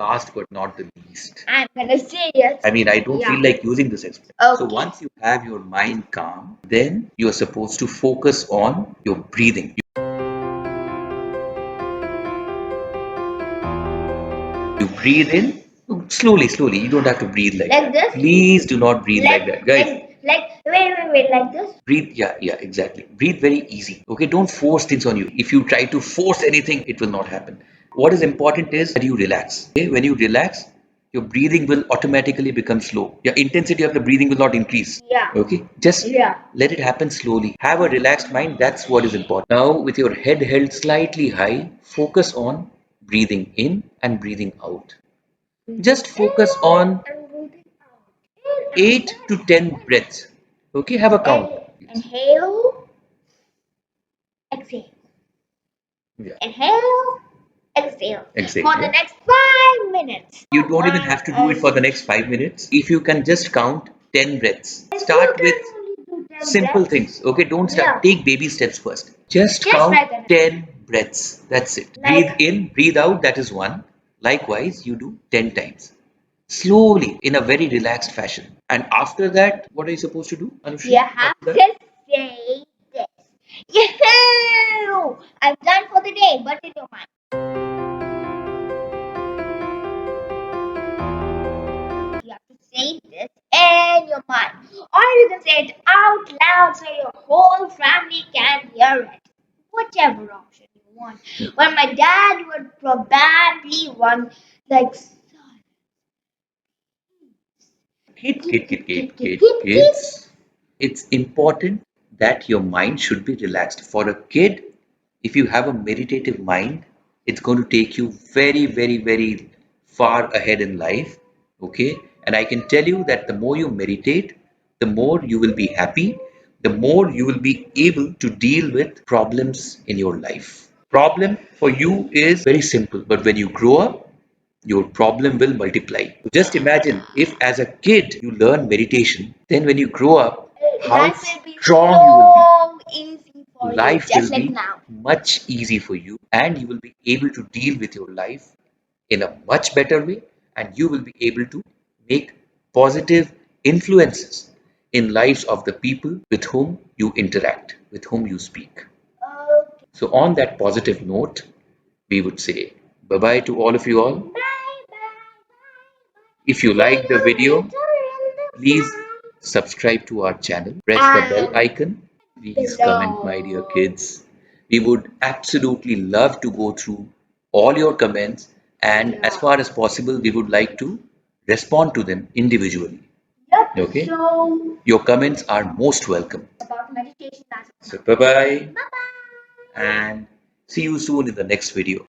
Last but not the least. I'm gonna say it. I mean, I don't Yeah. feel like using this expression. So Okay. once you have your mind calm, then you are supposed to focus on your breathing. You breathe in slowly, slowly. You don't have to breathe like Like that. this? Please do not breathe like that, guys. Wait, like this? Breathe, yeah, yeah, exactly. Breathe very easy. Okay, don't force things on you. If you try to force anything, it will not happen. What is important is that you relax. Okay, when you relax, your breathing will automatically become slow. Your intensity of the breathing will not increase. Yeah. Okay, just Yeah. let it happen slowly. Have a relaxed mind. That's what is important. Now, with your head held slightly high, focus on breathing in and breathing out. Just focus on And breathing out. 8 to 10 breaths. Okay, have a count. Inhale, exhale. Yeah. Inhale, exhale. Exhale, For the yeah. next 5 minutes. You don't even have to do it for the next 5 minutes. If you can just count 10 breaths, If start you with can only do 10 simple breaths, things. Okay, don't yeah, start. Take baby steps first. Just just count like that. 10 breaths. That's it. Breathe Like, in, breathe out. That is one. Likewise, you do 10 times. Slowly, in a very relaxed fashion. And after that, what are you supposed to do, you Anushri? have After to that? say this. Yahoo! I'm done for the day, but in your mind. You have to say this in your mind. Or you can say it out loud so your whole family can hear it. Whichever option you want. But my dad would probably want like Kids. It's important that your mind should be relaxed. For a kid, if you have a meditative mind, it's going to take you very, very, very far ahead in life. Okay. And I can tell you that the more you meditate, the more you will be happy, the more you will be able to deal with problems in your life. Problem for you is very simple, but when you grow up, your problem will multiply. Just imagine if as a kid you learn meditation, then when you grow up, how life will be strong you will be. so easy for you, Life will just like be now. much easy for you, and you will be able to deal with your life in a much better way, and you will be able to make positive influences in lives of the people with whom you interact, with whom you speak. Okay. So on that positive note, we would say bye bye to all of you all. Bye bye. If you See like the you video, later in the please sky. subscribe to our channel, press the bell And icon. Please comment, my dear below. kids. We would absolutely love to go through all your comments, and as Yeah. far as possible, we would like to respond to them individually. Yep. Okay? So Your comments are most welcome. about meditation, that's So, bye bye, bye bye. and see you soon in the next video.